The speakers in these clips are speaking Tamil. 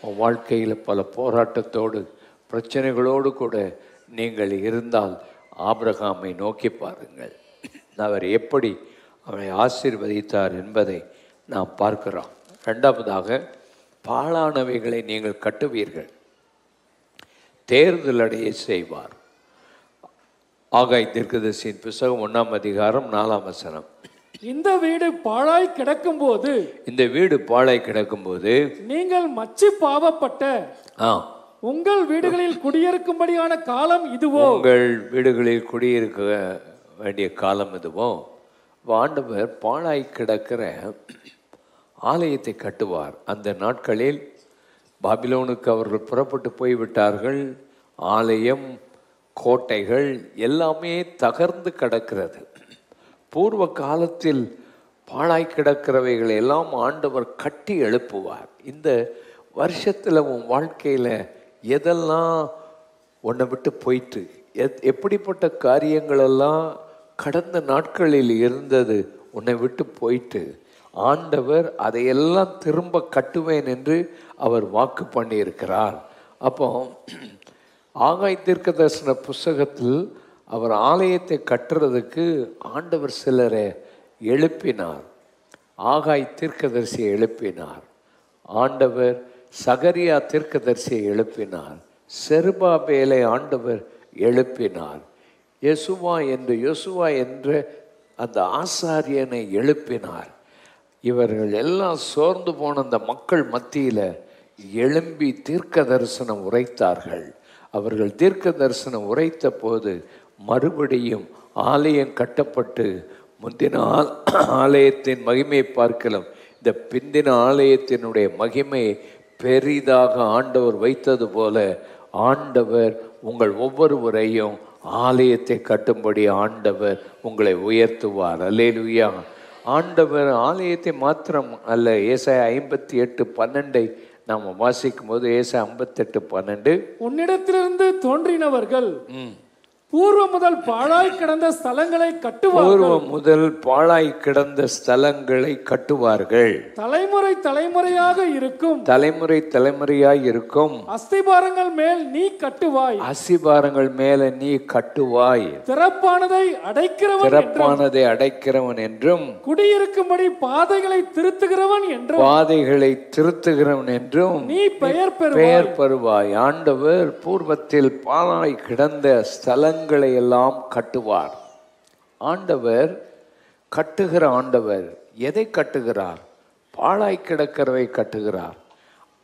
உன் வாழ்க்கையில் பல போராட்டத்தோடு பிரச்சனைகளோடு கூட நீங்கள் இருந்தால் ஆபிரகாமை நோக்கி பாருங்கள். அவர் எப்படி அவனை ஆசீர்வதித்தார் என்பதை நாம் பார்க்கிறோம். இரண்டாவதாக, பாழானவைகளை நீங்கள் கட்டுவீர்கள், தேர்தல் அடைய செய்வார். ஆகாய் தீர்க்கதரிசியின் புத்தகம் 1ஆம் அதிகாரம் 4ஆம் வசனம். இந்த வீடு பாழாய் கிடக்கும் போது, இந்த வீடு பாழாய் கிடக்கும் போது நீங்கள் மச்சி பாவப்பட்ட உங்கள் வீடுகளில் குடியிருக்கும்படியான காலம் இதுவோ, உங்கள் வீடுகளில் குடியிருக்க வேண்டிய காலம் இதுவோ. ஆண்டவர் பாழாய் கிடக்கிற ஆலயத்தை கட்டுவார். அந்த நாட்களில் பாபிலோனுக்கு அவர்கள் புறப்பட்டு போய்விட்டார்கள். ஆலயம், கோட்டைகள் எல்லாமே தகர்ந்து கிடக்கிறது. பூர்வ காலத்தில் பாழாய் கிடக்கிறவைகளை எல்லாம் ஆண்டவர் கட்டி எழுப்புவார். இந்த வருஷத்தில் உன் வாழ்க்கையில் எதெல்லாம் உன்னை விட்டு போயிட்டு, எப்படிப்பட்ட காரியங்களெல்லாம் கடந்த நாட்களில் இருந்தது உன்னை விட்டு போயிட்டு, ஆண்டவர் அதையெல்லாம் திரும்ப கட்டுவேன் என்று அவர் வாக்கு பண்ணியிருக்கிறார். அப்போ ஆகாய் தீர்க்கதரிசன புஸ்தகத்தில் அவர் ஆலயத்தை கட்டுறதுக்கு ஆண்டவர் சிலரை எழுப்பினார். ஆகாய் தீர்க்கதரிசியை எழுப்பினார். ஆண்டவர் சகரியா தீர்க்கதரிசியை எழுப்பினார். செருபாபேலை ஆண்டவர் எழுப்பினார். யோசுவா என்ற அந்த ஆசாரியனை எழுப்பினார். இவர்கள் எல்லாம் சோர்ந்து போன அந்த மக்கள் மத்தியில் எழும்பி தீர்க்க தரிசனம் உரைத்தார்கள். அவர்கள் தீர்க்க தரிசனம் உரைத்த போது மறுபடியும் ஆலயம் கட்டப்பட்டு, முந்தின ஆலயத்தின் மகிமையை பார்க்கலாம், இந்த பிந்தின ஆலயத்தினுடைய மகிமையை பெரிதாக ஆண்டவர் வைத்தது போல ஆண்டவர் உங்கள் ஒவ்வொருவரையும் ஆலயத்தை கட்டும்படி ஆண்டவர் உங்களை உயர்த்துவார். அல்லேலூயா. ஆண்டவர் ஆலயத்தை மாத்திரம் அல்ல. ஏசாயா 58:12 நாம் வாசிக்கும் போது, ஏசாயா 58:12, உன்னிடத்திலிருந்து தோன்றினவர்கள் பூர்வ முதல் பாழாய் கிடந்த ஸ்தலங்களை கட்டுவார்கள். பூர்வ முதல் பாழாய் கிடந்த ஸ்தலங்களை கட்டுவார்கள். தலைமுறை தலைமுறையாக இருக்கும், தலைமுறை தலைமுறையாய் இருக்கும் அஸ்திபாரங்கள் மேல் நீ கட்டுவாய், அஸ்திபாரங்கள் மேல நீ கட்டுவாய். திறப்பானதை அடைக்கிறவன் என்றும் குடியிருக்கும்படி பாதைகளை திருத்துகிறவன் என்றும் நீ பெயர் பெறுவாய். ஆண்டவர் பூர்வத்தில் பாழாய் கிடந்த ஸ்தலங்களை எல்லாம் கட்டுவார். ஆண்டவர் கட்டுகிற ஆண்டவர் எதை கட்டுகிறார்? பாழாய் கிடக்கிறவை கட்டுகிறார்.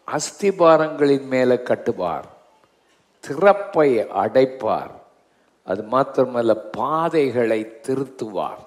அஸ்திபாரங்களின் மேல கட்டுவார். திறப்பை அடைப்பார். அது மாத்திரமல்ல, பாதைகளை திருத்துவார்.